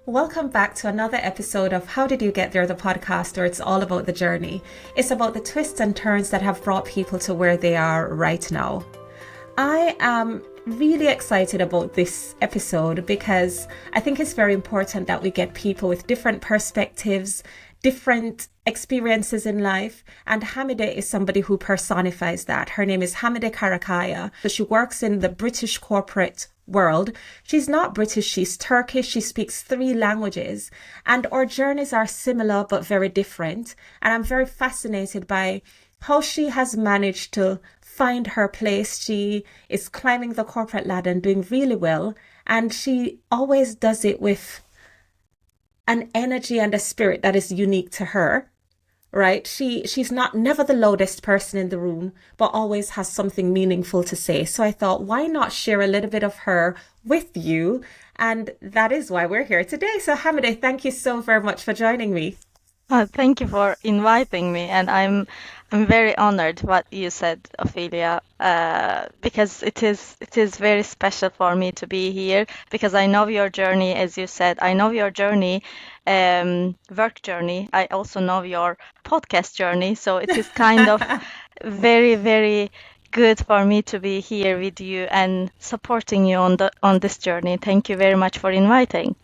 Welcome back to another episode of How Did You Get There, the podcast, where it's all about the journey. It's about the twists and turns that have brought people to where they are right now. I am really excited about this episode because I think it's very important that we get people with different perspectives, different experiences in life. And Hamide is somebody who personifies that. Her name is Hamide Karakaya. So she works in the British corporate world. She's not British, she's Turkish. She speaks 3 languages, and our journeys are similar but very different. And I'm very fascinated by how she has managed to find her place. She is climbing the corporate ladder and doing really well. And she always does it with an energy and a spirit that is unique to her. Right? She's not never the loudest person in the room, but always has something meaningful to say. So I thought, why not share a little bit of her with you? And that is why we're here today. So Hamide, thank you so very much for joining me. Thank you for inviting me, and I'm very honored what you said, Ophelia, because it is very special for me to be here because I know your journey, as you said. I know your journey, work journey. I also know your podcast journey, so it is kind of very, very good for me to be here with you and supporting you on this journey. Thank you very much for inviting.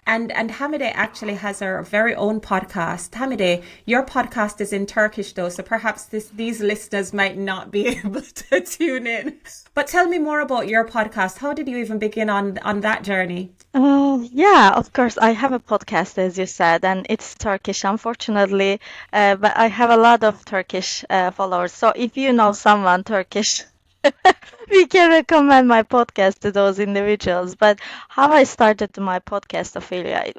And Hamide actually has her very own podcast. Hamide, your podcast is in Turkish though, so perhaps these listeners might not be able to tune in. But tell me more about your podcast. How did you even begin on that journey? Yeah, of course. I have a podcast, as you said, and it's Turkish, unfortunately, but I have a lot of Turkish followers. So if you know someone Turkish, we can recommend my podcast to those individuals. But how I started my podcast, Ophelia,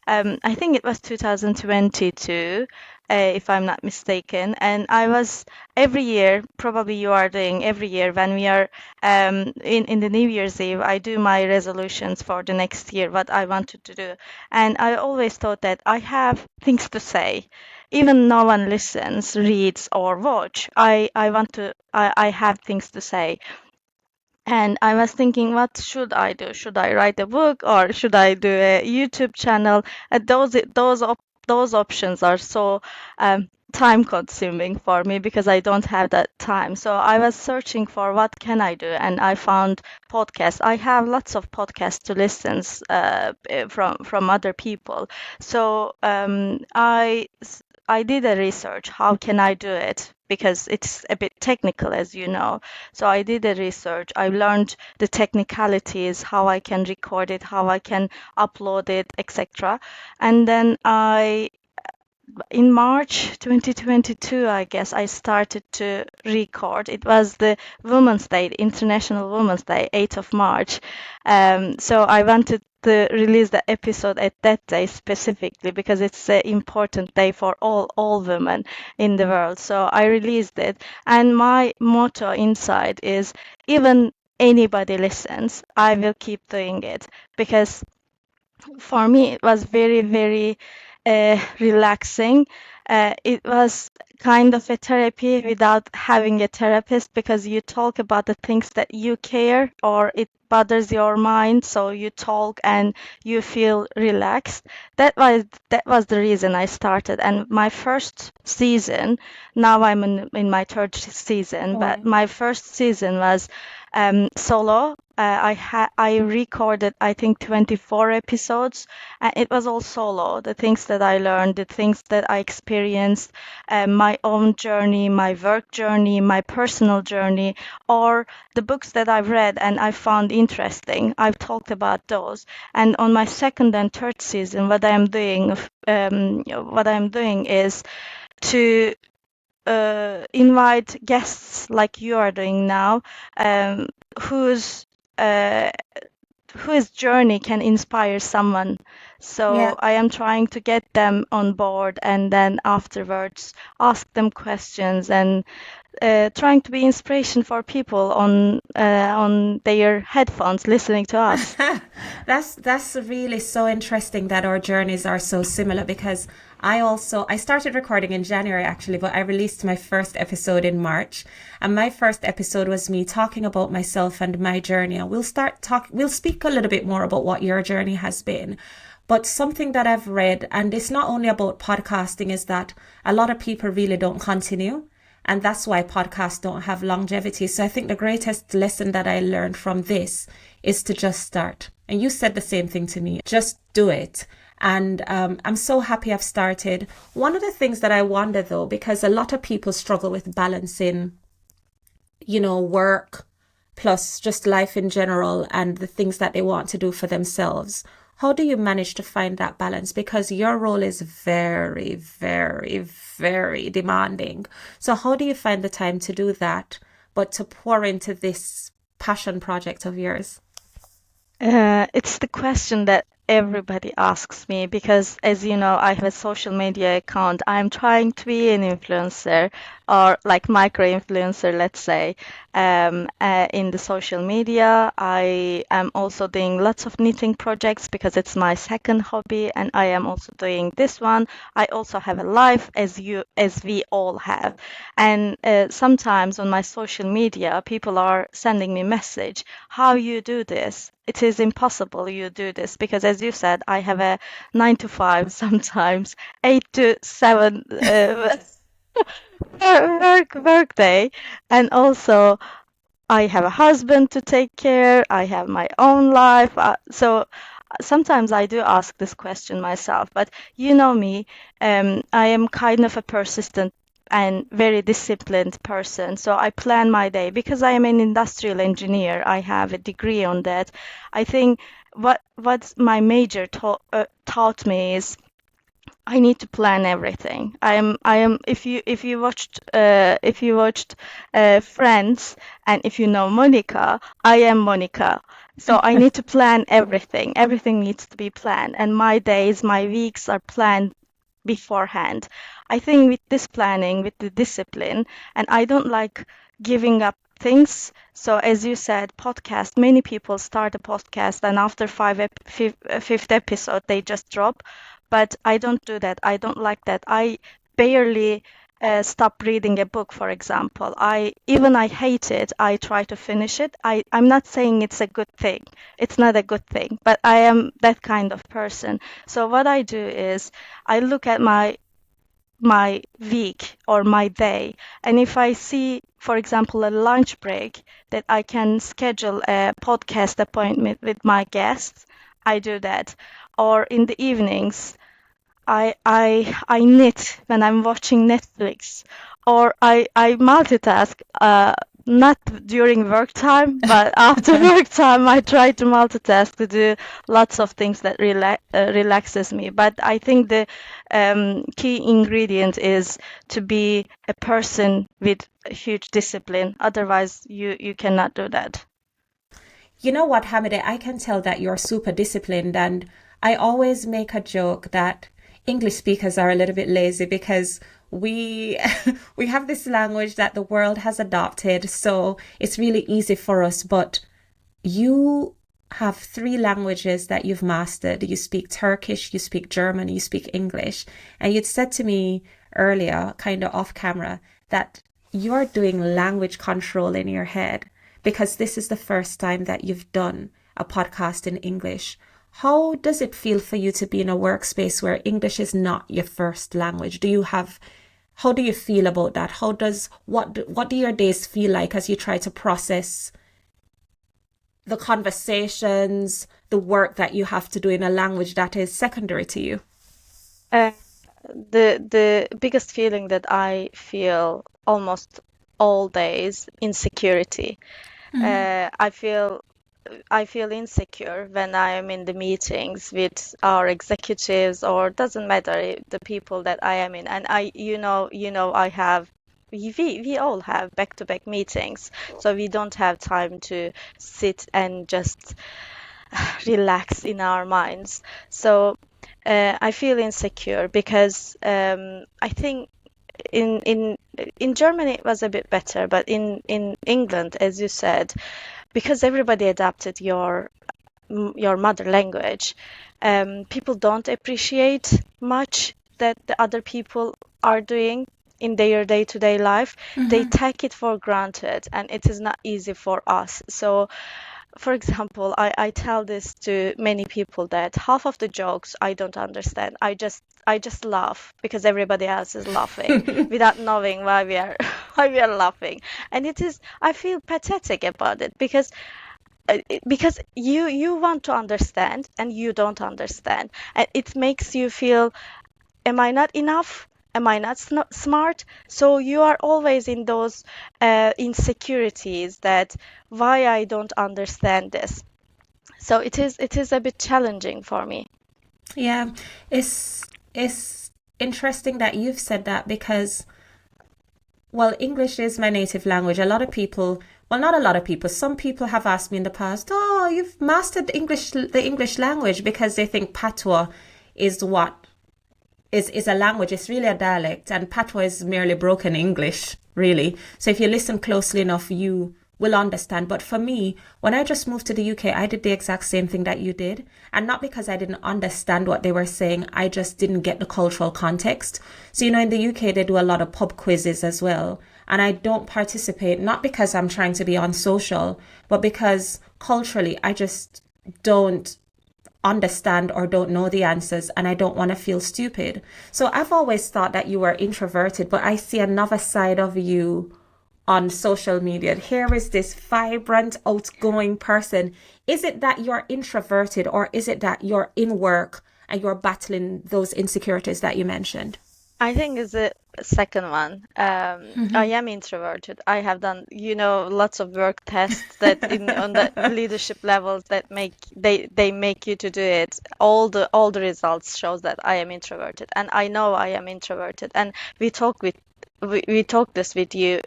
I think it was 2022, if I'm not mistaken. And I was every year, probably you are doing every year when we are in the New Year's Eve, I do my resolutions for the next year, what I wanted to do. And I always thought that I have things to say even no one listens, reads, or watch. I have things to say. And I was thinking, what should I do? Should I write a book or should I do a YouTube channel? Those options are so time consuming for me because I don't have that time. So I was searching for what can I do, and I found podcasts. I have lots of podcasts to listen from other people. So I did a research. How can I do it? Because it's a bit technical, as you know. So I did a research. I learned the technicalities, how I can record it, how I can upload it, etc. And then in March 2022, I guess, I started to record. It was the Women's Day, the International Women's Day, 8th of March. So I wanted to release the episode at that day specifically because it's an important day for all women in the world. So I released it. And my motto inside is, even anybody listens, I will keep doing it because for me it was very, very relaxing. It was kind of a therapy without having a therapist because you talk about the things that you care or it bothers your mind, so you talk and you feel relaxed. That was the reason I started. And my first season, now I'm in my third season, but Wow. my first season was solo. I recorded, I think, 24 episodes, and it was all solo. The things that I learned, the things that I experienced, my own journey, my work journey, my personal journey, or the books that I've read and I found interesting. I've talked about those. And on my second and third season, what I'm doing is to invite guests like you are doing now, um, whose uh, whose journey can inspire someone. Yeah. So I am trying to get them on board and then afterwards ask them questions and trying to be inspiration for people on their headphones listening to us. That's really so interesting that our journeys are so similar because I started recording in January actually, but I released my first episode in March. And my first episode was me talking about myself and my journey. And we'll speak a little bit more about what your journey has been. But something that I've read, and it's not only about podcasting, is that a lot of people really don't continue. And that's why podcasts don't have longevity. So I think the greatest lesson that I learned from this is to just start. And you said the same thing to me. Just do it. And I'm so happy I've started. One of the things that I wonder though, because a lot of people struggle with balancing, work plus just life in general and the things that they want to do for themselves. How do you manage to find that balance? Because your role is very, very, very demanding. So how do you find the time to do that, but to pour into this passion project of yours? It's the question that everybody asks me because, as you know, I have a social media account. I'm trying to be an influencer or like micro influencer, let's say, in the social media. I am also doing lots of knitting projects because it's my second hobby, and I am also doing this one. I also have a life, as we all have, and sometimes on my social media, people are sending me message, how you do this. It is impossible you do this because, as you said, I have a 9 to 5, sometimes 8 to 7 work day, and also I have a husband to take care. I have my own life. So sometimes I do ask this question myself. But you know me, I am kind of a persistent and very disciplined person. So I plan my day because I am an industrial engineer. I have a degree on that. I think what my major taught me is I need to plan everything. I am if you watched Friends, and if you know Monica, I am Monica. So I need to plan everything. Everything needs to be planned, and my days, my weeks are planned beforehand. I think with this planning, with the discipline, and I don't like giving up things. So as you said, podcast, many people start a podcast and after fifth episode, they just drop. But I don't do that. I don't like that. I barely stop reading a book, for example. I hate it. I try to finish it. I'm not saying it's a good thing. It's not a good thing, but I am that kind of person. So what I do is I look at my week or my day, and if I see, for example, a lunch break that I can schedule a podcast appointment with my guests, I do that. Or in the evenings, I knit when I'm watching Netflix, or I multitask. Not during work time, but after work time, I try to multitask to do lots of things that relaxes me. But I think the key ingredient is to be a person with huge discipline. Otherwise, you cannot do that. You know what, Hamide? I can tell that you're super disciplined, and I always make a joke that English speakers are a little bit lazy because we we have this language that the world has adopted, so it's really easy for us. But you have three languages that you've mastered. You speak Turkish, you speak German, you speak English. And you'd said to me earlier, kind of off camera, that you're doing language control in your head because this is the first time that you've done a podcast in English. How does it feel for you to be in a workspace where English is not your first language? How do you feel about that? What do your days feel like as you try to process the conversations, the work that you have to do in a language that is secondary to you? Uh, the biggest feeling that I feel almost all days insecurity. Mm-hmm. I feel insecure when I am in the meetings with our executives, or doesn't matter the people that I am in. And I have we all have back-to-back meetings, so we don't have time to sit and just relax in our minds. So I feel insecure because I think in Germany it was a bit better, but in England, as you said, because everybody adapted your mother language, people don't appreciate much that the other people are doing in their day-to-day life. They Mm-hmm. take it for granted, and it is not easy for us. So for example, I tell this to many people that half of the jokes I don't understand. I just laugh because everybody else is laughing without knowing why we are why we are laughing. And it is I feel pathetic about it because you want to understand and you don't understand. And it makes you feel, am I not enough? Am I not smart? So you are always in those insecurities that why I don't understand this. So it is a bit challenging for me. Yeah, it's interesting that you've said that because, well, English is my native language. A lot of people, well, not a lot of people, some people have asked me in the past, "Oh, you've mastered the English language," because they think patois is what is a language. It's really a dialect, and patois is merely broken English, really. So if you listen closely enough, you will understand. But for me, when I just moved to the UK, I did the exact same thing that you did. And not because I didn't understand what they were saying, I just didn't get the cultural context. So, in the UK, they do a lot of pub quizzes as well. And I don't participate, not because I'm trying to be unsocial, but because culturally, I just don't understand or don't know the answers, and I don't want to feel stupid. So I've always thought that you were introverted, but I see another side of you on social media. Here is this vibrant, outgoing person. Is it that you're introverted, or is it that you're in work and you're battling those insecurities that you mentioned? I think it's the second one. I am introverted. I have done, lots of work tests that in on the leadership levels that they make you to do it. All the results shows that I am introverted, and I know I am introverted. And we talked this with you.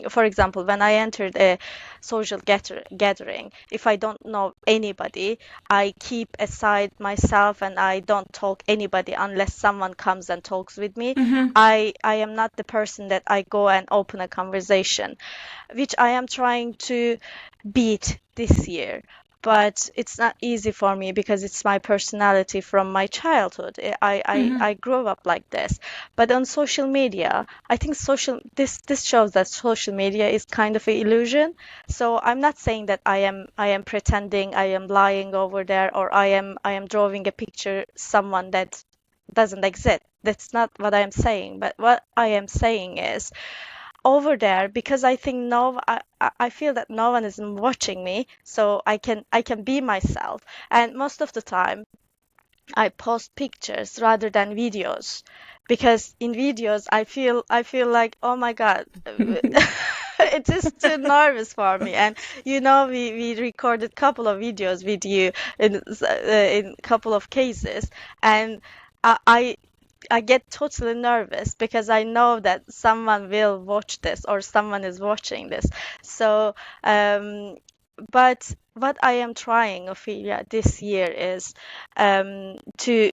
For example, when I entered a social gathering, if I don't know anybody, I keep aside myself and I don't talk anybody unless someone comes and talks with me. I am not the person that I go and open a conversation, which I am trying to beat this year. But it's not easy for me because it's my personality from my childhood. I grew up like this. But on social media, I think this shows that social media is kind of an illusion. So I'm not saying that I am pretending, I am lying over there, or I am drawing a picture someone that doesn't exist. That's not what I am saying. But what I am saying is, over there, because I think I feel that no one is watching me, so I can be myself. And most of the time I post pictures rather than videos, because in videos I feel like, oh my God, it is too nervous for me. And we recorded couple of videos with you in couple of cases, and I I get totally nervous because I know that someone will watch this or someone is watching this. So, um, but what I am trying, Ophelia, this year is to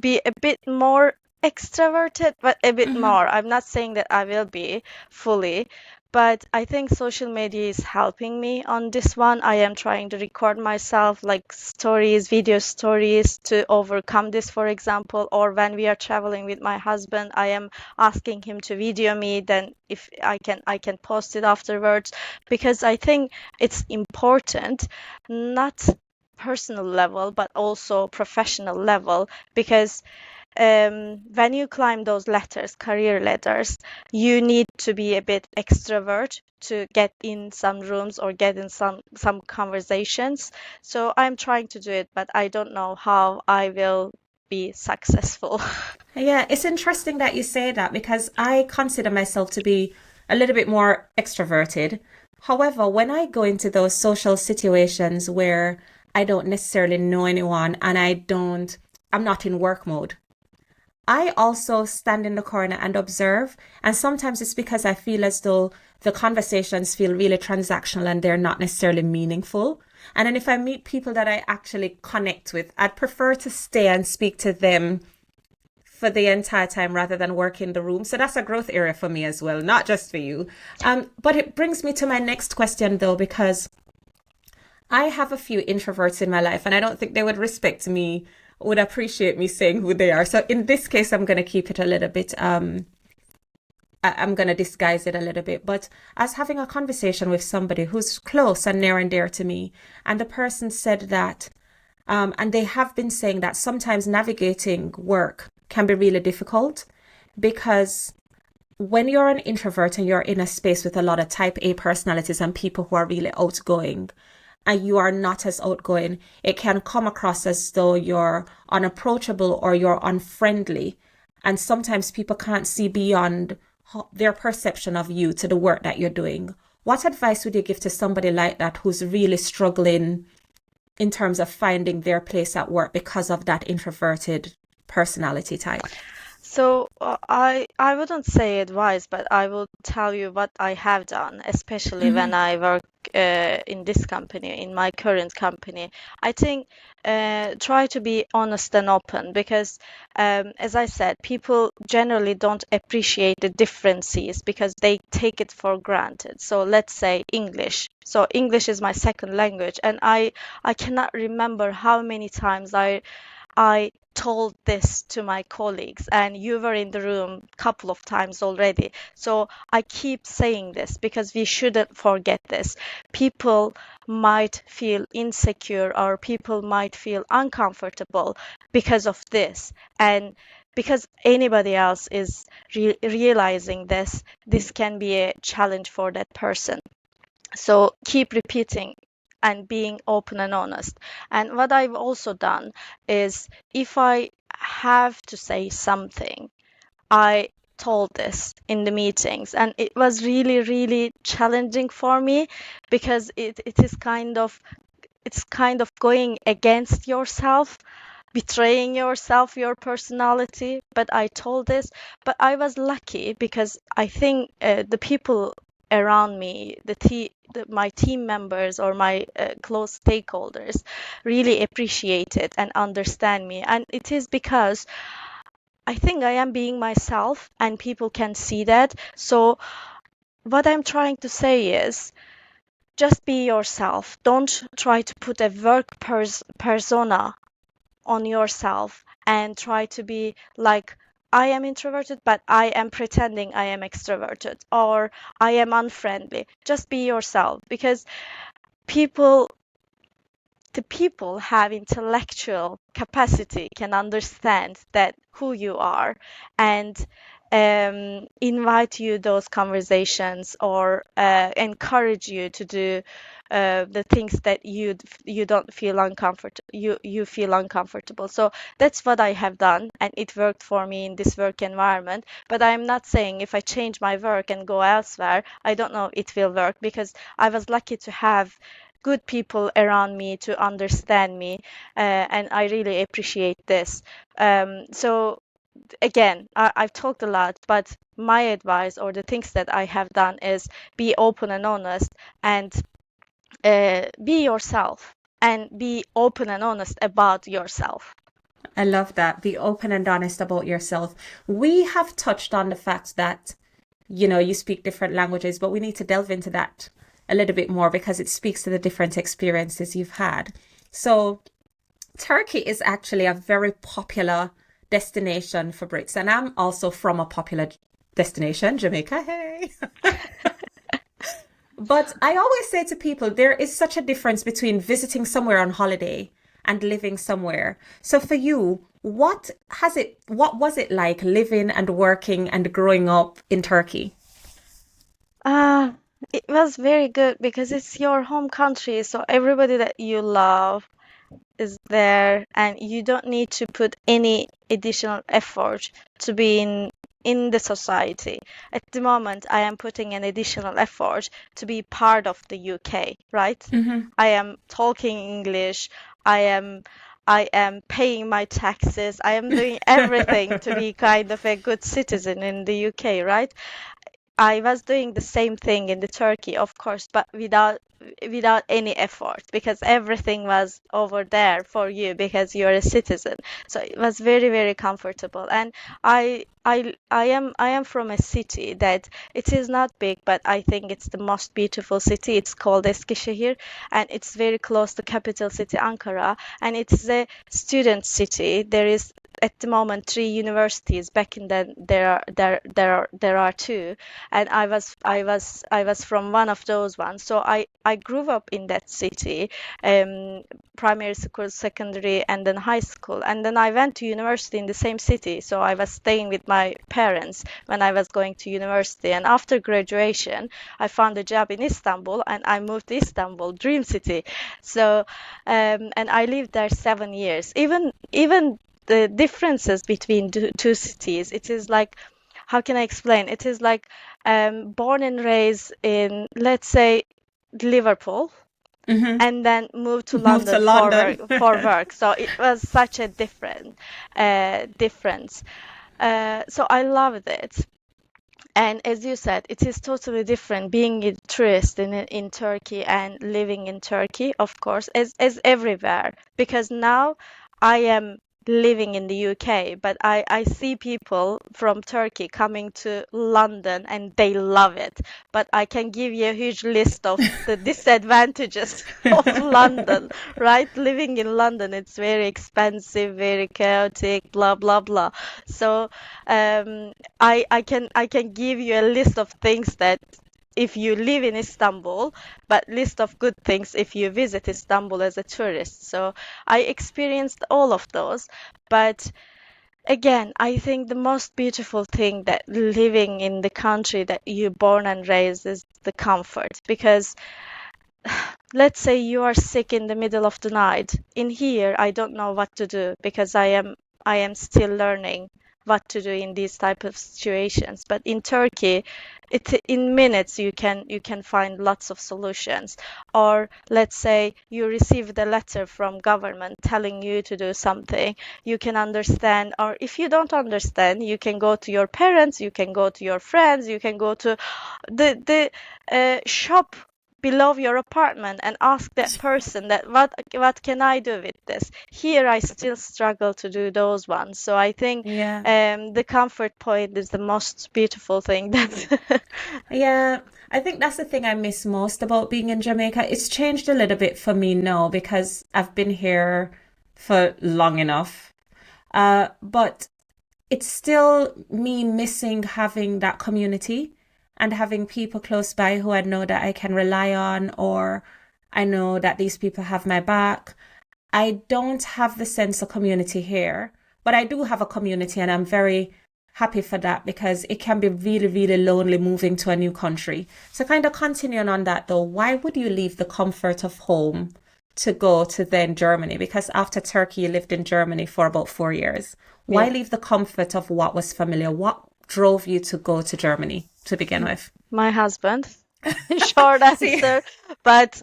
be a bit more extroverted, but a bit more. I'm not saying that I will be fully, but I think social media is helping me on this one. I am trying to record myself, like stories, video stories, to overcome this, for example. Or when we are traveling with my husband, I am asking him to video me. Then if I can post it afterwards, because I think it's important, not personal level but also professional level, because when you climb those ladders, career ladders, you need to be a bit extrovert to get in some rooms or get in some conversations. So I'm trying to do it, but I don't know how I will be successful. Yeah, it's interesting that you say that because I consider myself to be a little bit more extroverted. However, when I go into those social situations where I don't necessarily know anyone and I'm not in work mode, I also stand in the corner and observe. And sometimes it's because I feel as though the conversations feel really transactional and they're not necessarily meaningful. And then if I meet people that I actually connect with, I'd prefer to stay and speak to them for the entire time rather than work in the room. So that's a growth area for me as well, not just for you. But it brings me to my next question though, because I have a few introverts in my life and I don't think they would respect me, would appreciate me saying who they are. So in this case, I'm going to keep it I'm going to disguise it a little bit, but I was having a conversation with somebody who's close and near and dear to me, and the person said that, and they have been saying that sometimes navigating work can be really difficult because when you're an introvert and you're in a space with a lot of type A personalities and people who are really outgoing, and you are not as outgoing, it can come across as though you're unapproachable or you're unfriendly. And sometimes people can't see beyond their perception of you to the work that you're doing. What advice would you give to somebody like that who's really struggling in terms of finding their place at work because of that introverted personality type? So I wouldn't say advice, but I will tell you what I have done, especially when Mm-hmm. I work in this company, in my current company. I think try to be honest and open because, as I said, people generally don't appreciate the differences because they take it for granted. So let's say English. So English is my second language, and I cannot remember how many times I told this to my colleagues, and you were in the room a couple of times already. So I keep saying this because we shouldn't forget this. People might feel insecure or people might feel uncomfortable because of this. And because anybody else is realizing this, this can be a challenge for that person. So keep repeating and being open and honest. And what I've also done is if I have to say something, I told this in the meetings, and it was really, really challenging for me because it is kind of it's kind of going against yourself, betraying yourself, your personality. But I told this, but I was lucky because I think the people around me, my team members or my close stakeholders, really appreciate it and understand me. And it is because I think I am being myself, and people can see that. So what I'm trying to say is just be yourself. Don't try to put a work persona on yourself and try to be like, I am introverted, but I am pretending I am extroverted, or I am unfriendly. Just be yourself because people the people have intellectual capacity, can understand that who you are, and invite you those conversations or encourage you to do the things that you don't feel uncomfortable you feel uncomfortable. So that's what I have done, and it worked for me in this work environment. But I'm not saying if I change my work and go elsewhere, I don't know it will work, because I was lucky to have good people around me to understand me, and I really appreciate this. So again, I've talked a lot, but my advice or the things that I have done is be open and honest, and be yourself, and be open and honest about yourself. I love that. Be open and honest about yourself. We have touched on the fact that, you speak different languages, but we need to delve into that a little bit more because it speaks to the different experiences you've had. So, Turkey is actually a very popular destination for Brits, and I'm also from a popular destination, Jamaica. Hey. But I always say to people, there is such a difference between visiting somewhere on holiday and living somewhere. So for you, what was it like living and working and growing up in Turkey? Uh, it was very good because it's your home country, so everybody that you love is there, and you don't need to put any additional effort to be in the society. At the moment, I am putting an additional effort to be part of the UK, right? Hmm. I am talking English. I am I am paying my taxes. I am doing everything to be kind of a good citizen in the UK, right? I was doing the same thing in the Turkey, of course, but without any effort, because everything was over there for you because you're a citizen. So it was very, very comfortable. And I am from a city that it is not big, but I think it's the most beautiful city. It's called Eskişehir, and it's very close to capital city Ankara, and it's a student city. There is at the moment 3 universities. Back in then there are two, and I was from one of those ones. So I grew up in that city, um, primary school, secondary, and then high school, and then I went to university in the same city. So I was staying with my parents when I was going to university, and after graduation, I found a job in Istanbul, and I moved to Istanbul, dream city. So and I lived there 7 years. Even the differences between two cities, it is like, how can I explain? It is like born and raised in, let's say, Liverpool, Hmm. and then moved to Moved to London for London. work, for work. So it was such a difference. So I loved it. And as you said, it is totally different being a tourist in Turkey and living in Turkey, of course, as everywhere. Because now I am living in the UK, but I see people from Turkey coming to London and they love it. But I can give you a huge list of the disadvantages of London, right? Living in London, it's very expensive, very chaotic, blah, blah, blah. So I can give you a list of things that if you live in Istanbul, but list of good things if you visit Istanbul as a tourist. So I experienced all of those. But again, I think the most beautiful thing that living in the country that you born and raised is the comfort. Because let's say you are sick in the middle of the night. In here, I don't know what to do because I am still learning what to do in these type of situations. But in Turkey, in minutes you can find lots of solutions. Or let's say you received a letter from government telling you to do something, you can understand. Or if you don't understand, you can go to your parents, you can go to your friends, you can go to the shop below your apartment and ask that person that what can I do with this. Here I still struggle to do those ones. So I think Yeah. the comfort point is the most beautiful thing that Yeah, I think that's the thing I miss most about being in Jamaica. It's changed a little bit for me now because I've been here for long enough. But it's still me missing having that community and having people close by who I know that I can rely on, or I know that these people have my back. I don't have the sense of community here, but I do have a community, and I'm very happy for that because it can be really, really lonely moving to a new country. So, kind of continuing on that though, why would you leave the comfort of home to go to then Germany? Because after Turkey, you lived in Germany for about 4 years. Why yeah. leave the comfort of what was familiar? What drove you to go to Germany to begin with? My husband. Short See, answer, but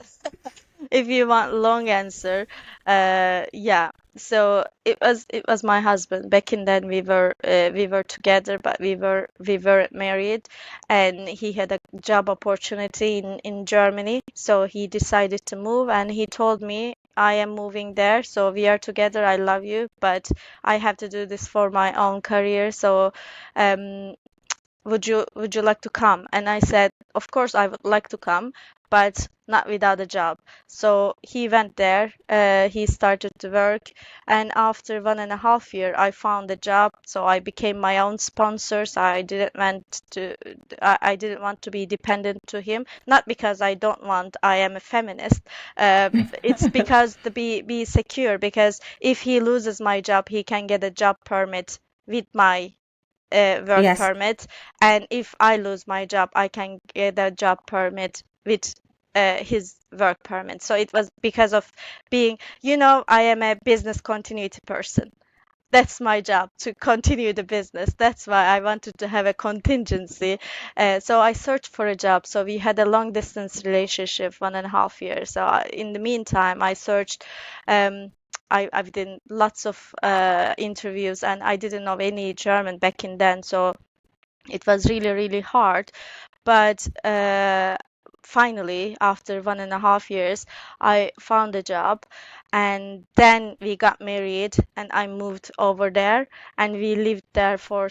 if you want long answer, yeah. So it was my husband. Back in then we were together, but we were married, and he had a job opportunity in Germany. So he decided to move, and he told me, I am moving there, so we are together. I love you, but I have to do this for my own career. So um, would you like to come? And I said, of course I would like to come, but not without a job. So he went there, he started to work, and after 1.5 year I found a job. So I became my own sponsor. So I didn't want to be dependent to him, not because I don't want, I am a feminist. It's because to be secure, because if he loses my job, he can get a job permit with my work yes, permit, and if I lose my job, I can get a job permit with his work permit. So it was because of being, I am a business continuity person. That's my job, to continue the business. That's why I wanted to have a contingency. So I searched for a job. So we had a long distance relationship, 1.5 years. So in the meantime, I searched. Um, I've done lots of interviews, and I didn't know any German back in then. So it was really, really hard. But finally, after 1.5 years, I found a job, and then we got married, and I moved over there, and we lived there for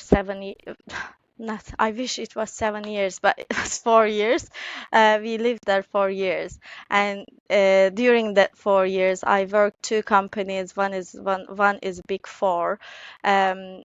not, I wish it was 7 years, but it was 4 years. We lived there 4 years, and during that 4 years, I worked two companies. One is Big Four, and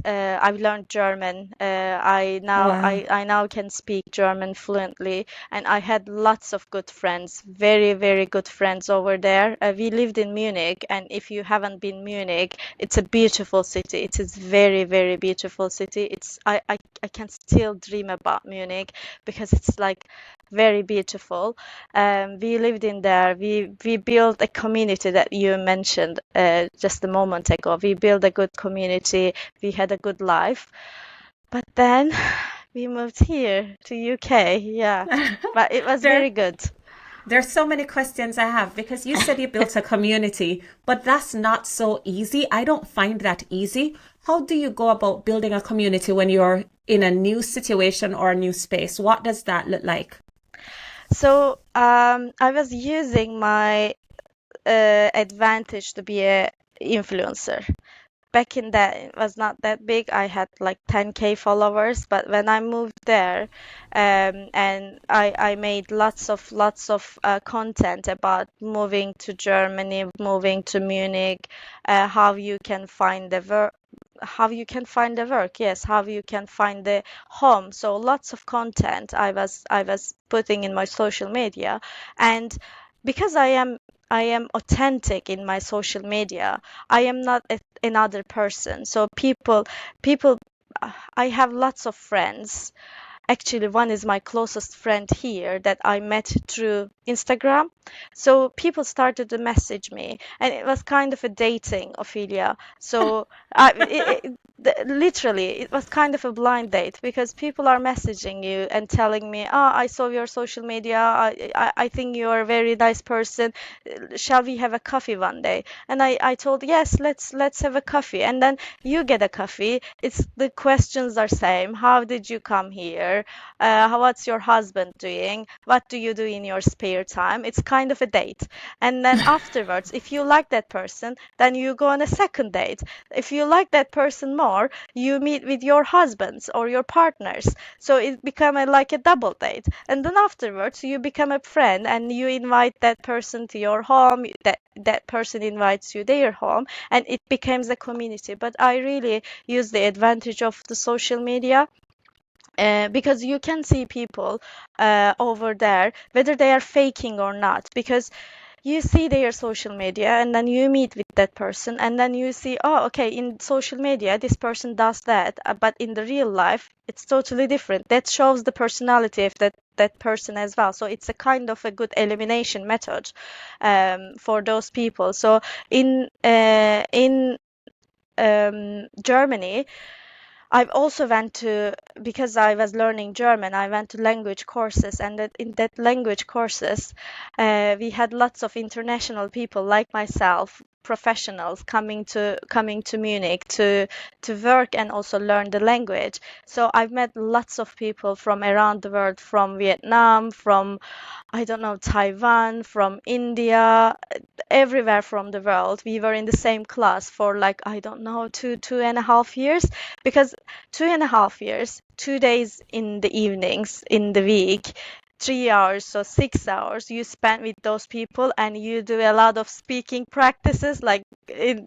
I've learned German. Wow. I now can speak German fluently, and I had lots of good friends, very very good friends over there. We lived in Munich, and if you haven't been Munich, it's a beautiful city. It is very very beautiful city. I can still dream about Munich because it's like very beautiful. We lived in there. We built a community that you mentioned just a moment ago. We built a good community. We had a good life. But then we moved here to UK. Yeah, but it was very There, good. there's so many questions I have because you said you built a community, but that's not so easy. I don't find that easy. How do you go about building a community when you're in a new situation or a new space? What does that look like? So I was using my advantage to be a influencer. Back in that, it was not that big. I had like 10K followers, but when I moved there, and I made lots of content about moving to Germany, moving to Munich, how you can find the work. How you can find the work, yes, how you can find the home. So lots of content I was putting in my social media, and because I am authentic in my social media, I am not another person. So people, I have lots of friends. Actually, one is my closest friend here that I met through Instagram. So people started to message me, and it was kind of a dating, Ophelia. So literally, it was kind of a blind date because people are messaging you and telling me, "Oh, I saw your social media. I think you are a very nice person. Shall we have a coffee one day?" And I told, "Yes, let's have a coffee." And then you get a coffee. It's the questions are same. How did you come here? What's your husband doing? What do you do in your spare time? It's kind of a date. And then afterwards, if you like that person, then you go on a second date. If you like that person more, you meet with your husbands or your partners. So it become like a double date. And then afterwards, you become a friend and you invite that person to your home. That person invites you their home, and it becomes a community. But I really use the advantage of the social media, because you can see people over there whether they are faking or not, because you see their social media and then you meet with that person and then you see, oh, okay, in social media this person does that, but in the real life it's totally different. That shows the personality of that person as well. So it's a kind of a good elimination method for those people. So in Germany, I've also went to, because I was learning German, I went to language courses, and in that language courses, we had lots of international people like myself, professionals coming to Munich to work and also learn the language. So I've met lots of people from around the world, from Vietnam, from, I don't know, Taiwan, from India, everywhere from the world. We were in the same class for like, I don't know, two and a half years, because 2.5 years, 2 days in the evenings in the week, 3 hours, so 6 hours you spend with those people, and you do a lot of speaking practices, like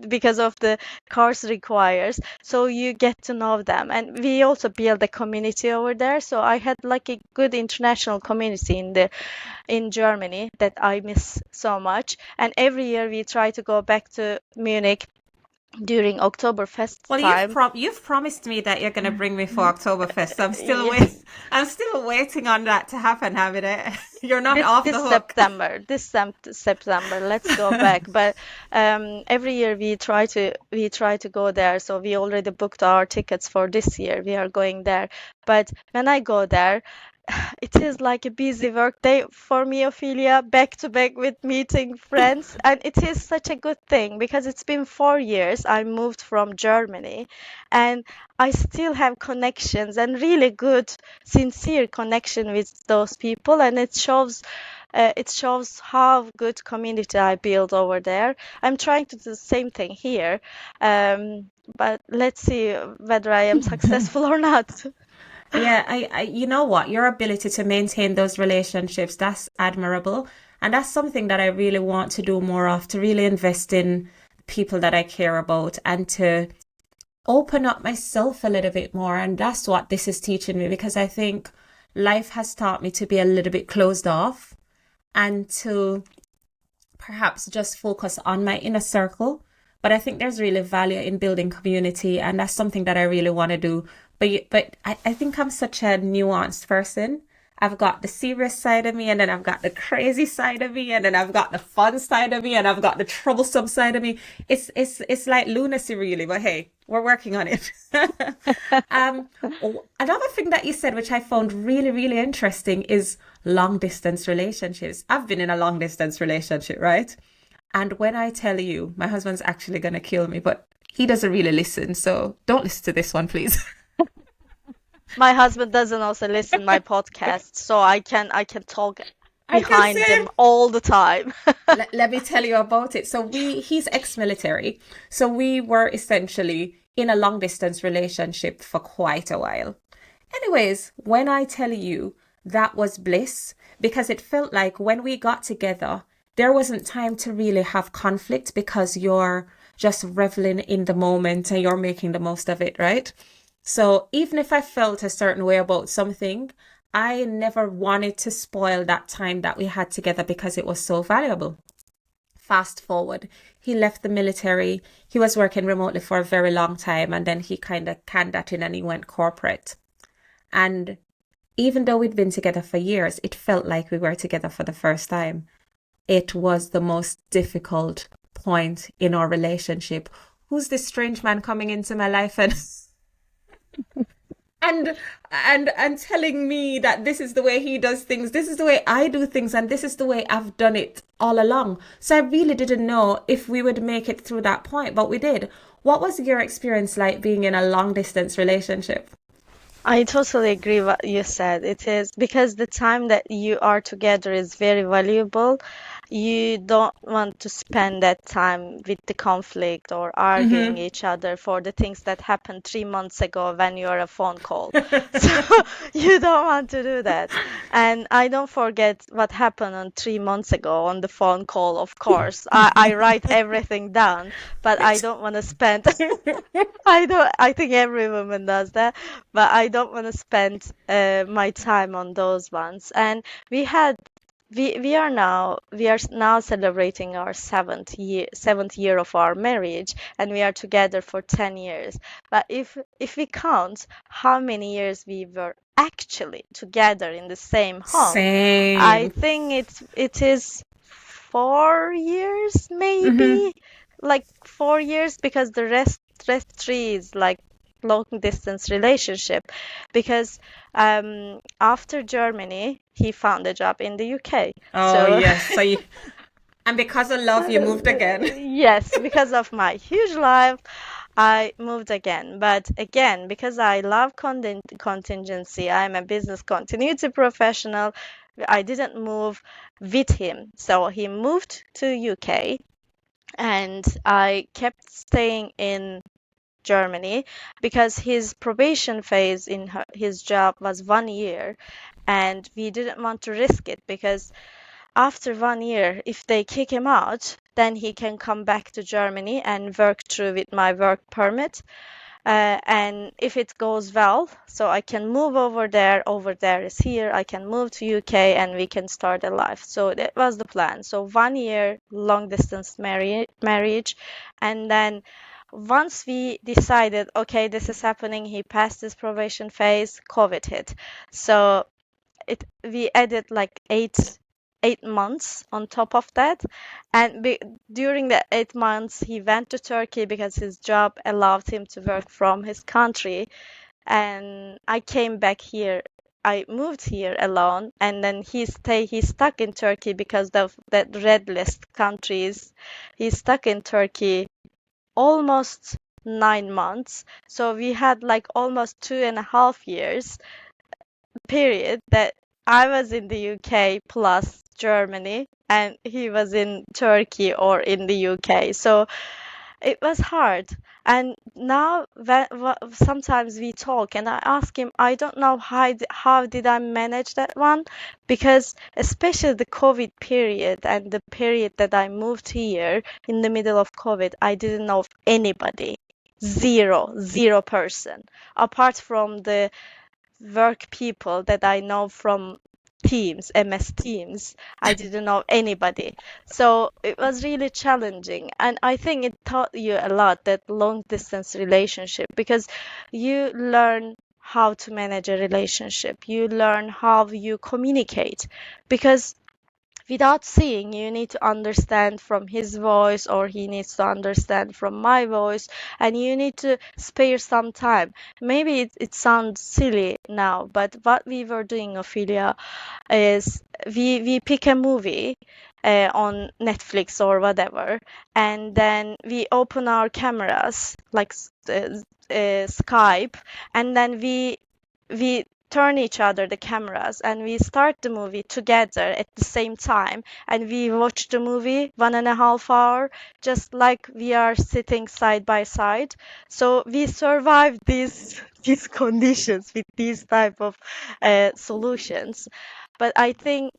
because of the course requires. So you get to know them, and we also build a community over there. So I had like a good international community in Germany that I miss so much. And every year we try to go back to Munich during Oktoberfest Well, time. you've promised me that you're going to bring me for Oktoberfest. So Yes, I'm still waiting on that to happen, Hamide. You're not this off this the hook. September, September, let's go back. But every year we try to go there. So we already booked our tickets for this year. We are going there. But when I go there, it is like a busy work day for me, Ophelia, back to back with meeting friends. And it is such a good thing because it's been 4 years. I moved from Germany, and I still have connections and really good, sincere connection with those people. And it shows how good community I build over there. I'm trying to do the same thing here, but let's see whether I am successful or not. Yeah, you know what? Your ability to maintain those relationships, that's admirable. And that's something that I really want to do more of, to really invest in people that I care about and to open up myself a little bit more. And that's what this is teaching me because I think life has taught me to be a little bit closed off and to perhaps just focus on my inner circle. But I think there's really value in building community, and that's something that I really want to do. But I think I'm such a nuanced person. I've got the serious side of me, and then I've got the crazy side of me, and then I've got the fun side of me, and I've got the troublesome side of me. It's like lunacy, really. But hey, we're working on it. um, Another thing that you said, which I found really, really interesting, is long distance relationships. I've been in a long distance relationship, right? And when I tell you, my husband's actually going to kill me, but he doesn't really listen. So don't listen to this one, please. My husband doesn't also listen my podcast, so I can talk I can behind say, them all the time. let me tell you about it. He's ex-military. So we were essentially in a long distance relationship for quite a while. Anyways, when I tell you that was bliss, because it felt like when we got together, there wasn't time to really have conflict because you're just reveling in the moment and you're making the most of it, right? So even if I felt a certain way about something, I never wanted to spoil that time that we had together because it was so valuable. Fast forward, he left the military. He was working remotely for a very long time and then he kind of canned that in and he went corporate. And even though we'd been together for years, it felt like we were together for the first time. It was the most difficult point in our relationship. Who's this strange man coming into my life and and telling me that this is the way he does things, this is the way I do things, and this is the way I've done it all along. So I really didn't know if we would make it through that point, but we did. What was your experience like being in a long distance relationship? I totally agree what you said. It is because the time that you are together is very valuable. You don't want to spend that time with the conflict or arguing Mm-hmm. each other for the things that happened 3 months ago when you are a phone call. So you don't want to do that. And I don't forget what happened on 3 months ago on the phone call, of course. I write everything down, but I don't want to spend I think every woman does that, but I don't want to spend my time on those ones. And we had we are now celebrating our seventh year of our marriage, and we are together for 10 years. But if we count how many years we were actually together in the same home, I Same. think it is 4 years Mm-hmm. maybe, like 4 years, because the rest three is like long distance relationship, because after Germany he found a job in the UK. Oh, So yes. And because of love, you moved again. yes, because of my huge life, I moved again. But again, because I love contingency, I'm a business continuity professional. I didn't move with him. So he moved to UK and I kept staying in Germany because his probation phase in his job was 1 year, and we didn't want to risk it because after 1 year, if they kick him out, then he can come back to Germany and work through with my work permit. And if it goes well, so I can move over there is here, I can move to UK and we can start a life. So that was the plan. So 1 year long distance marriage, and then once we decided, okay, this is happening, he passed his probation phase, COVID hit. So it we added like 8 months on top of that, and during the 8 months he went to Turkey because his job allowed him to work from his country, and I came back here. I moved here alone, and then he's stuck in Turkey because of that red list countries. He's stuck in Turkey almost 9 months. So we had like almost 2.5 years period that I was in the UK plus Germany, and he was in Turkey or in the UK. So it was hard. And now sometimes we talk and I ask him, I don't know how did I manage that one, because especially the COVID period and the period that I moved here in the middle of COVID, I didn't know of anybody. Zero person. Apart from the work people that I know from Teams, MS Teams. I didn't know anybody. So it was really challenging. And I think it taught you a lot, that long distance relationship, because you learn how to manage a relationship. You learn how you communicate, because without seeing, you need to understand from his voice, or he needs to understand from my voice, and you need to spare some time. Maybe it sounds silly now, but what we were doing, Ophelia, is we pick a movie on Netflix or whatever, and then we open our cameras like Skype, and then we turn each other the cameras and we start the movie together at the same time, and we watch the movie 1.5 hour, just like we are sitting side by side. So we survive these these conditions with these type of solutions. But I think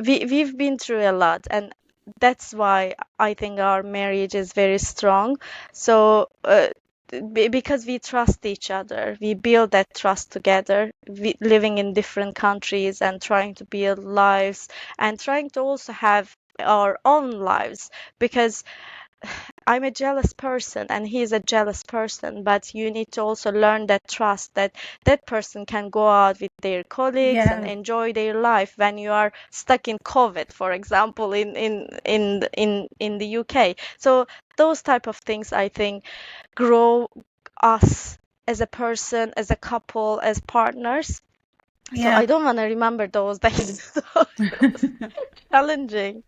we've been through a lot, and that's why I think our marriage is very strong. So because we trust each other, we build that trust together, living in different countries and trying to build lives, and trying to also have our own lives, because I'm a jealous person and he's a jealous person, but you need to also learn that trust, that that person can go out with their colleagues and Yeah. enjoy their life when you are stuck in COVID, for example, in the UK. So those type of things, I think, grow us as a person, as a couple, as partners. So I Yeah. don't want to remember those days. So it was challenging.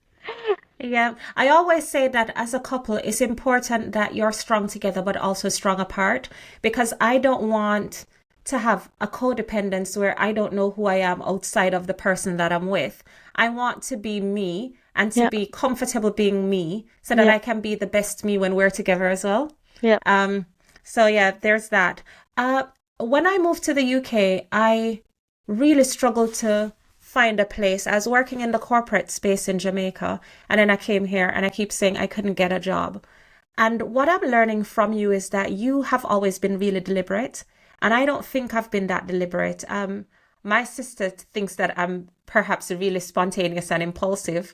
Yeah, I always say that as a couple, it's important that you're strong together, but also strong apart, because I don't want to have a codependence where I don't know who I am outside of the person that I'm with. I want to be me and to Yeah, be comfortable being me so that yeah, I can be the best me when we're together as well. yeah. Um, so yeah, there's that. Uh, when I moved to the UK, I really struggled to find a place. I was working in the corporate space in Jamaica, and then I came here and I keep saying I couldn't get a job. And what I'm learning from you is that you have always been really deliberate, and I don't think I've been that deliberate. My sister thinks that I'm perhaps really spontaneous and impulsive.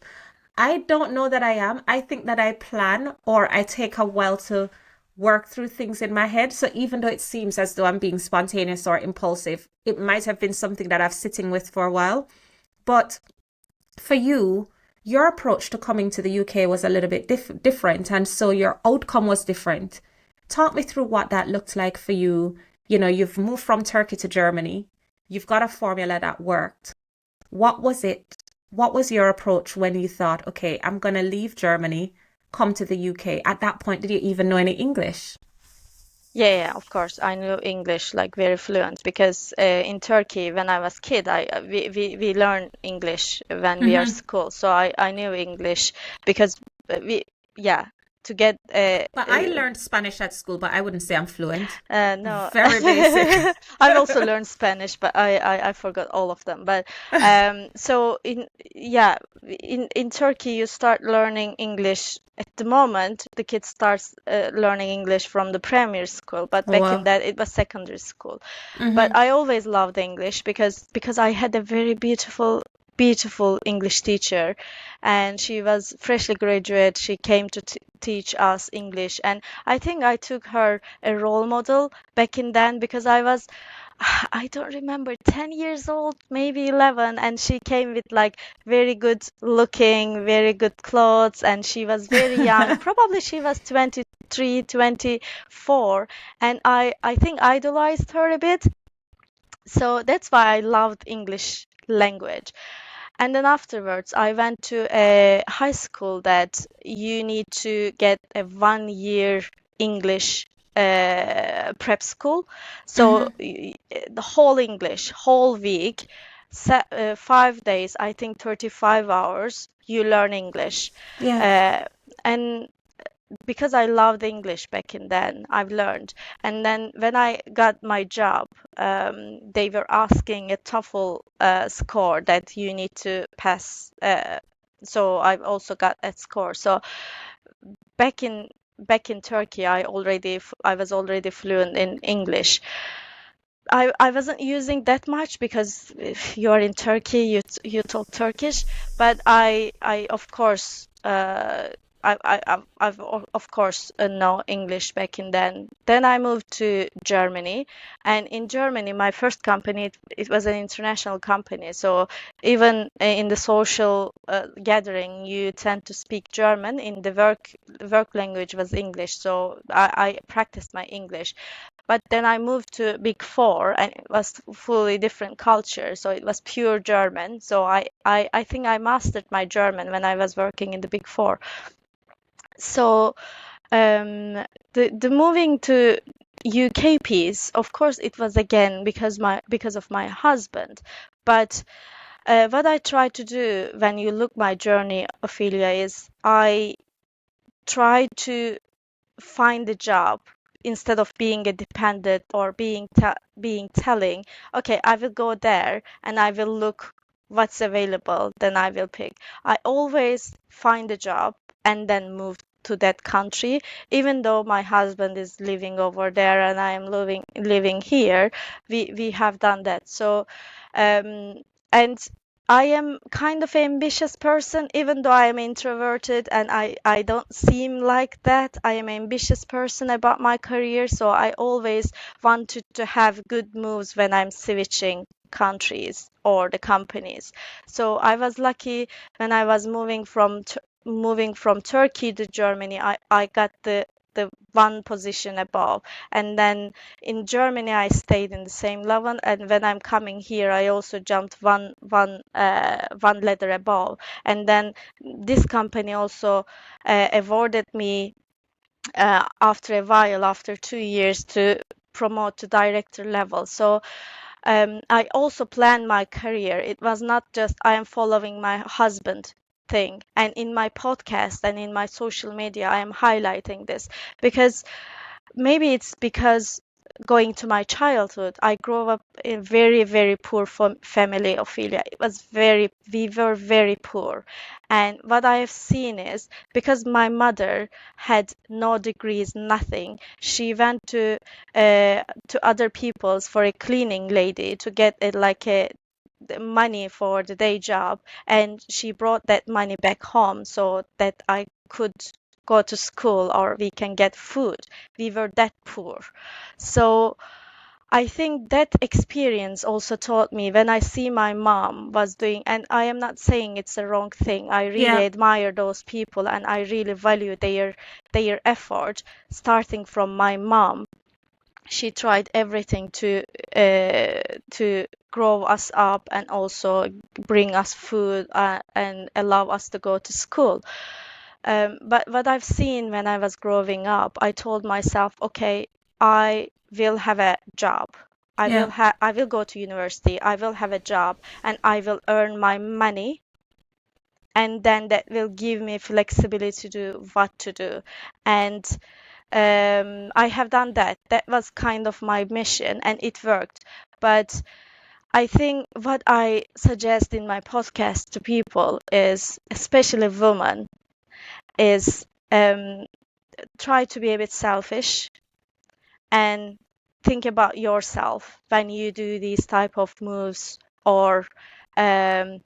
I don't know that I am. I think that I plan or I take a while to work through things in my head. So even though it seems as though I'm being spontaneous or impulsive, it might have been something that I've sitting with for a while. But for you, your approach to coming to the UK was a little bit different. And so your outcome was different. Talk me through what that looked like for you. You know, you've moved from Turkey to Germany, you've got a formula that worked. What was it? What was your approach when you thought, okay, I'm going to leave Germany, come to the UK? At that point, did you even know any English? Yeah, yeah, of course. I knew English like very fluent, because in Turkey when I was kid, we learn English when we are Hmm. school. So I knew English because we yeah, to get But I learned Spanish at school, but I wouldn't say I'm fluent. no. Very basic. I've also learned Spanish, but I forgot all of them. But so in yeah, in Turkey you start learning English at the moment. The kid starts learning English from the primary school, but back in Wow. that it was secondary school. But Hmm. I always loved English because I had a very beautiful English teacher, and she was freshly graduate. She came to teach us English, and I think I took her a role model back in then, because I was I don't remember, 10 years old, maybe 11, and she came with like very good looking, very good clothes, and she was very young. Probably she was 23, 24, and I think idolized her a bit. So that's why I loved English language. And then afterwards, I went to a high school that you need to get a 1 year English prep school. So Hmm. the whole English, whole week, 5 days, I think 35 hours, you learn English. Yeah. Uh, and because I loved English back in then, I've learned. And then when I got my job, they were asking a TOEFL score that you need to pass. So I've also got that score. So back in back in Turkey, I was already fluent in English. I wasn't using that much because if you're in Turkey, you talk Turkish. But I of course of course know English back in then. Then I moved to Germany, and in Germany, my first company it was an international company. So even in the social gathering, you tend to speak German. In the work language was English. So I practiced my English. But then I moved to Big Four, and it was fully different culture. So it was pure German. So I think I mastered my German when I was working in the Big Four. So the moving to UK piece, of course, it was again because of my husband. But what I try to do when you look my journey, Ophelia, is I try to find a job instead of being a dependent or being telling, okay, I will go there and I will look what's available, then I will pick. I always find a job and then move to that country, even though my husband is living over there and I am living here. We have done that. So um and I am kind of ambitious person, even though I am introverted and I don't seem like that. I am ambitious person about my career, so I always wanted to have good moves when I'm switching countries or the companies. So I was lucky when I was moving from Turkey to Germany. I got the one position above, and then in Germany, I stayed in the same level, and when I'm coming here, I also jumped one letter above. And then this company also awarded me after a while, after 2 years, to promote to director level. So I also planned my career. It was not just I am following my husband thing. And in my podcast and in my social media, I am highlighting this because maybe it's because going to my childhood, I grew up in very, very poor family, Ophelia. We were very poor. And what I have seen is because my mother had no degrees, nothing, she went to other people's for a cleaning lady to get it like a the money for the day job, and she brought that money back home so that I could go to school or we can get food. We were that poor. So I think that experience also taught me when I see my mom was doing, and I am not saying it's a wrong thing. I really Yeah. admire those people and I really value their effort, starting from my mom. She tried everything to grow us up and also bring us food and allow us to go to school. But what I've seen when I was growing up, I told myself, okay, I will have a job. Yeah. I will go to university. I will have a job and I will earn my money, and then that will give me flexibility to do what to do. And I have done that. That was kind of my mission, and it worked. But I think what I suggest in my podcast to people is, especially women, is try to be a bit selfish and think about yourself when you do these type of moves or um,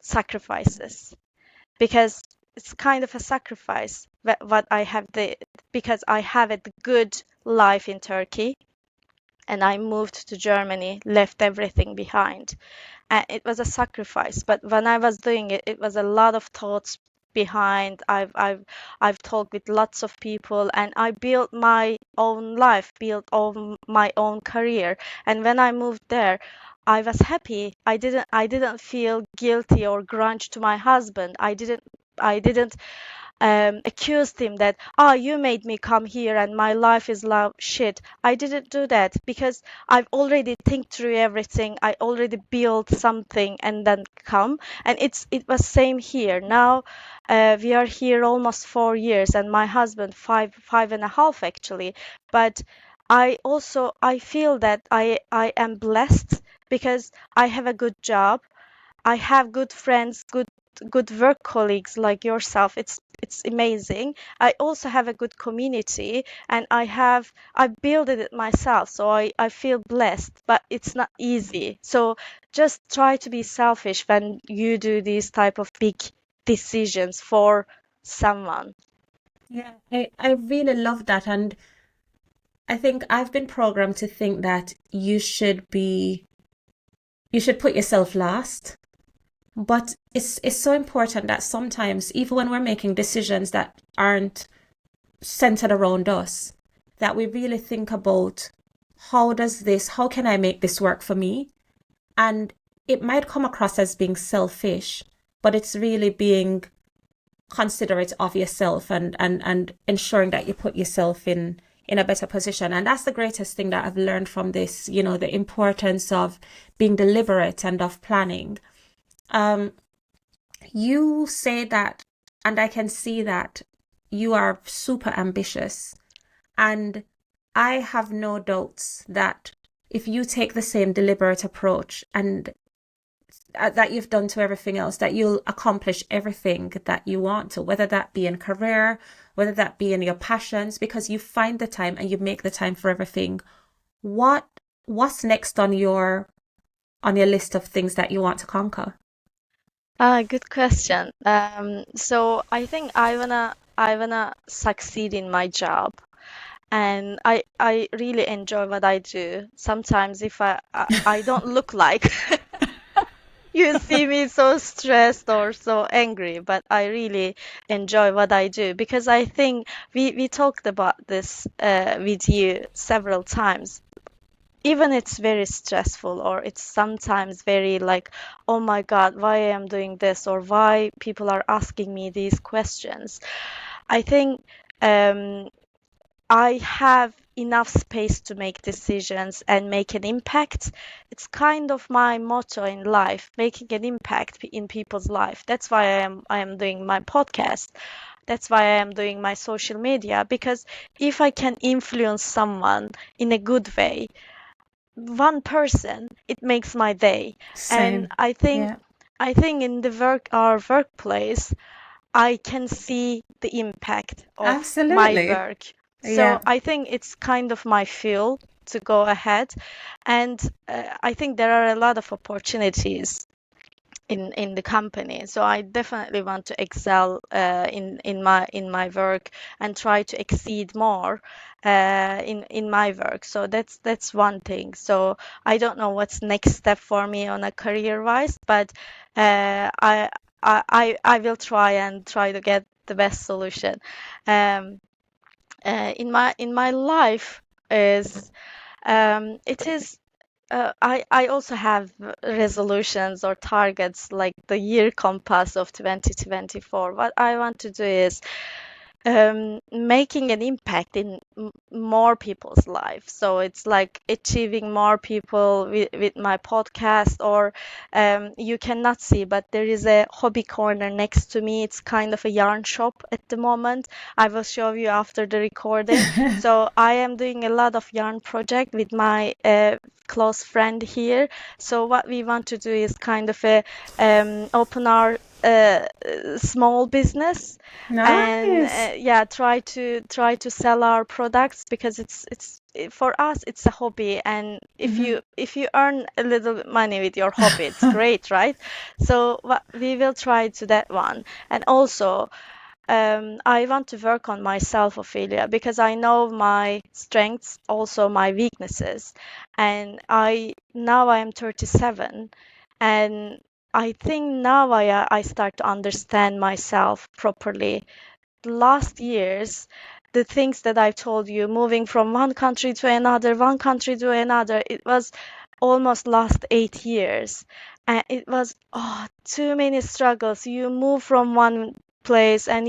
sacrifices, because it's kind of a sacrifice what I have because I have a good life in Turkey and I moved to Germany, left everything behind. And it was a sacrifice, but when I was doing it, it was a lot of thoughts behind. I've talked with lots of people and I built my own life, built my own career. And when I moved there, I was happy. I didn't feel guilty or grudge to my husband. I didn't accused him that, oh, you made me come here and my life is love shit. I didn't do that because I've already think through everything. I already built something and then come. And it was same here. Now we are here almost 4 years, and my husband five and a half actually. But I feel that I am blessed because I have a good job. I have good friends, good work colleagues like yourself. It's amazing. I also have a good community, and I built it myself, so I feel blessed, but it's not easy. So just try to be selfish when you do these type of big decisions for someone. Yeah, I really love that. And I think I've been programmed to think that you should put yourself last. But it's so important that sometimes, even when we're making decisions that aren't centered around us, that we really think about how can I make this work for me? And it might come across as being selfish, but it's really being considerate of yourself and ensuring that you put yourself in a better position. And that's the greatest thing that I've learned from this, the importance of being deliberate and of planning. Um, you say that, and I can see that you are super ambitious. And I have no doubts that if you take the same deliberate approach and that you've done to everything else, that you'll accomplish everything that you want to, whether that be in career, whether that be in your passions, because you find the time and you make the time for everything. What's next on your list of things that you want to conquer? Good question. So I think I wanna succeed in my job, and I really enjoy what I do. Sometimes if I don't look like you see me so stressed or so angry, but I really enjoy what I do because I think we talked about this with you several times. Even it's very stressful, or it's sometimes very like, oh my God, why I am doing this, or why people are asking me these questions. I think um, I have enough space to make decisions and make an impact. It's kind of my motto in life, making an impact in people's life. That's why I am doing my podcast. That's why I am doing my social media, because if I can influence someone in a good way, one person, it makes my day. And Same. I think Yeah, I think in our workplace, I can see the impact of my absolutely. work. So Yeah. I think it's kind of my fuel to go ahead. And I think there are a lot of opportunities in the company. So I definitely want to excel in my work and try to exceed more in my work. So that's one thing. So I don't know what's next step for me on a career wise, but I will try to get the best solution. Um, in my life is it is I also have resolutions or targets like the year compass of 2024. What I want to do is making an impact in more people's lives. So it's like achieving more people with my podcast, or you cannot see, but there is a hobby corner next to me. It's kind of a yarn shop at the moment. I will show you after the recording. So I am doing a lot of yarn project with my close friend here. So what we want to do is kind of a open our small business, and Nice. yeah, try to sell our products, because for us it's a hobby, and if Hmm. you earn a little bit money with your hobby, it's great, right? So what we will try to that one. And also I want to work on myself, Ophelia, because I know my strengths, also my weaknesses. And I am 37, and I think now I start to understand myself properly. Last years, the things that I told you, moving from one country to another, it was almost last 8 years. And it was, too many struggles. You move from one place, and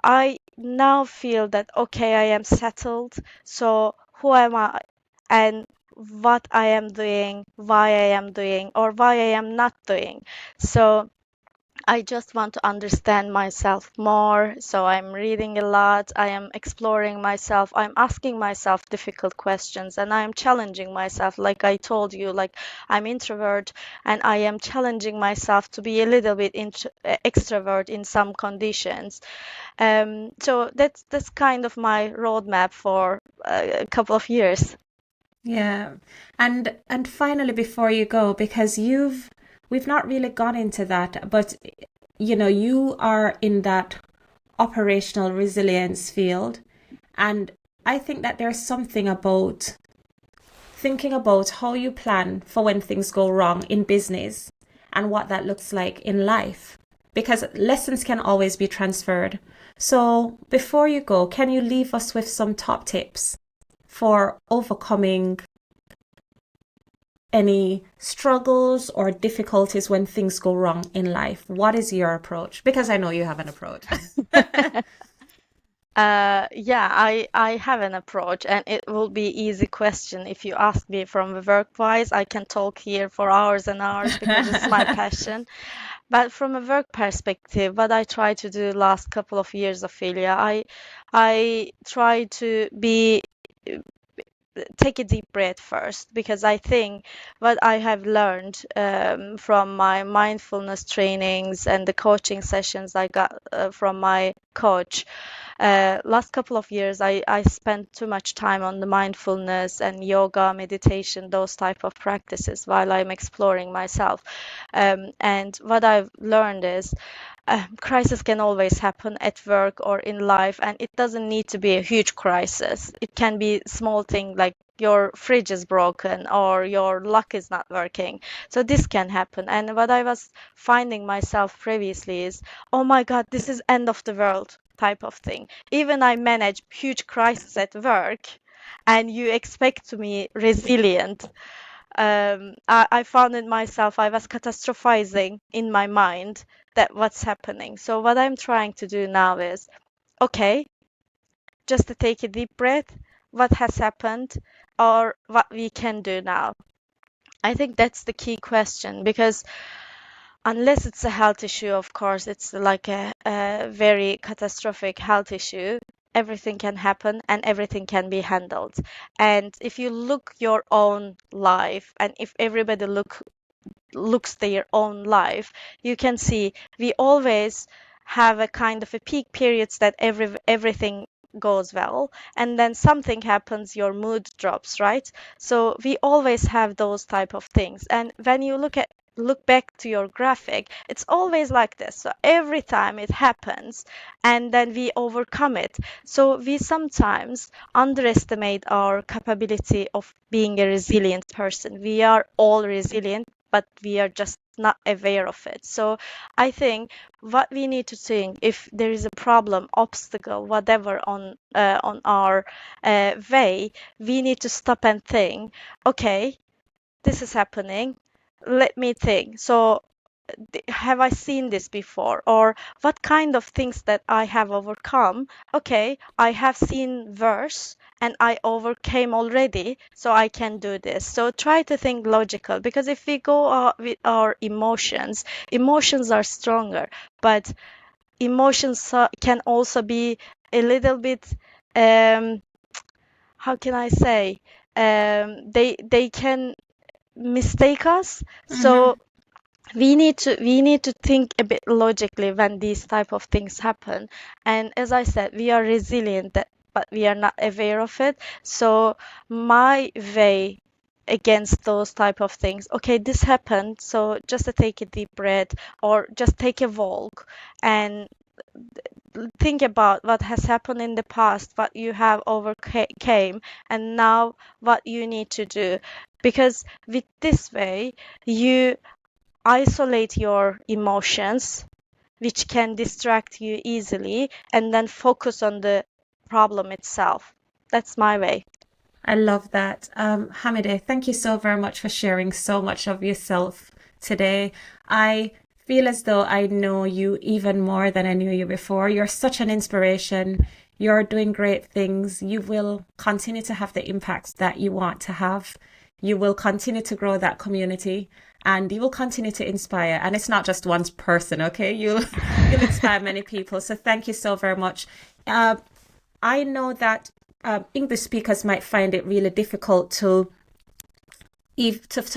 I now feel that, okay, I am settled. So who am I and what I am doing, why I am doing, or why I am not doing. So I just want to understand myself more. So I'm reading a lot. I am exploring myself. I'm asking myself difficult questions and I am challenging myself. Like I told you, like I'm introvert and I am challenging myself to be a little bit extrovert in some conditions. So that's kind of my roadmap for a couple of years. Yeah. And finally before you go, because we've not really gone into that, but you are in that operational resilience field. And I think that there's something about thinking about how you plan for when things go wrong in business and what that looks like in life, because lessons can always be transferred. So before you go, can you leave us with some top tips for overcoming any struggles or difficulties when things go wrong in life? What is your approach? Because I know you have an approach. Yeah, I have an approach, and it will be easy question. If you ask me from the work-wise, I can talk here for hours and hours because it's my passion. But from a work perspective, what I try to do last couple of years, Ophelia, I try to be take a deep breath first because I think what I have learned from my mindfulness trainings and the coaching sessions I got from my coach last couple of years I spent too much time on the mindfulness and yoga meditation those type of practices while I'm exploring myself and what I've learned is crisis can always happen at work or in life, and it doesn't need to be a huge crisis. It can be small thing like your fridge is broken or your lock is not working. So this can happen. And what I was finding myself previously is, oh my God, this is end of the world type of thing. Even I manage huge crisis at work, and you expect me resilient. I found it myself, I was catastrophizing in my mind that what's happening. So what I'm trying to do now is, okay, just to take a deep breath, what has happened or what we can do now. I think that's the key question because unless it's a health issue, of course, it's like a very catastrophic health issue. Everything can happen and everything can be handled. And if you look your own life and if everybody looks their own life, you can see we always have a kind of a peak periods that everything goes well and then something happens, your mood drops, right? So we always have those type of things, and when you look back to your graphic, it's always like this. So every time it happens and then we overcome it. So we sometimes underestimate our capability of being a resilient person. We are all resilient, but we are just not aware of it. So I think what we need to think, if there is a problem, obstacle, whatever on our way, we need to stop and think, okay, this is happening. Let me think. So have I seen this before? Or what kind of things that I have overcome? Okay, I have seen worse and I overcame already, so I can do this. So try to think logical because if we go with our emotions, emotions are stronger, but emotions can also be a little bit, um, how can I say? They can mistake us. Hmm. So we need to think a bit logically when these type of things happen, and as I said, we are resilient but we are not aware of it. So my way against those type of things, okay, this happened, so just to take a deep breath or just take a walk and think about what has happened in the past, what you have overcame, and now what you need to do, because with this way you isolate your emotions, which can distract you easily, and then focus on the problem itself. That's my way. I love that. Hamide, thank you so very much for sharing so much of yourself today. I feel as though I know you even more than I knew you before. You're such an inspiration. You're doing great things. You will continue to have the impacts that you want to have. You will continue to grow that community, and you will continue to inspire. And it's not just one person, okay? You'll inspire many people. So thank you so very much. I know that English speakers might find it really difficult to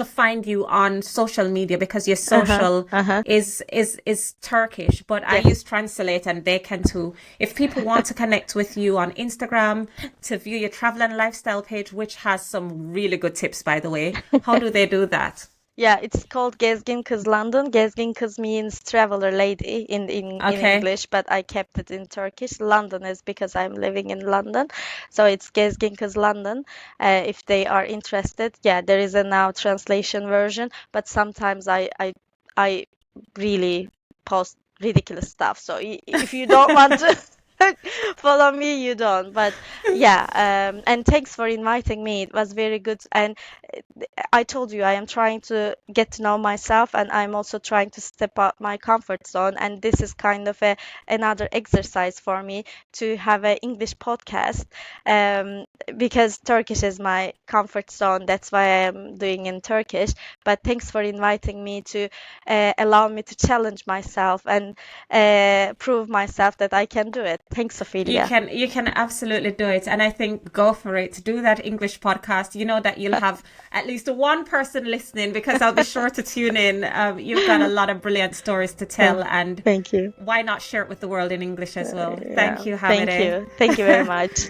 find you on social media because your social is Turkish, but I use Translate and they can too. If people want to connect with you on Instagram to view your travel and lifestyle page, which has some really good tips, by the way, how do they do that? Yeah, it's called Gezgin Kız London. Gezgin Kız means traveler lady in Okay. English, but I kept it in Turkish. London is because I'm living in London. So it's Gezgin Kız London. If they are interested, yeah, there is a now translation version, but sometimes I really post ridiculous stuff. So if you don't want to follow me, you don't. But yeah, and thanks for inviting me. It was very good. And I told you I am trying to get to know myself, and I'm also trying to step out my comfort zone. And this is kind of another exercise for me to have an English podcast, because Turkish is my comfort zone. That's why I am doing in Turkish. But thanks for inviting me to allow me to challenge myself and prove myself that I can do it. Thanks, Ophelia. You can absolutely do it. And I think go for it. Do that English podcast. You know that you'll have at least one person listening because I'll be sure to tune in. You've got a lot of brilliant stories to tell, and thank you. Why not share it with the world in English as well? Thank you, Hamide. Thank you. Thank you very much.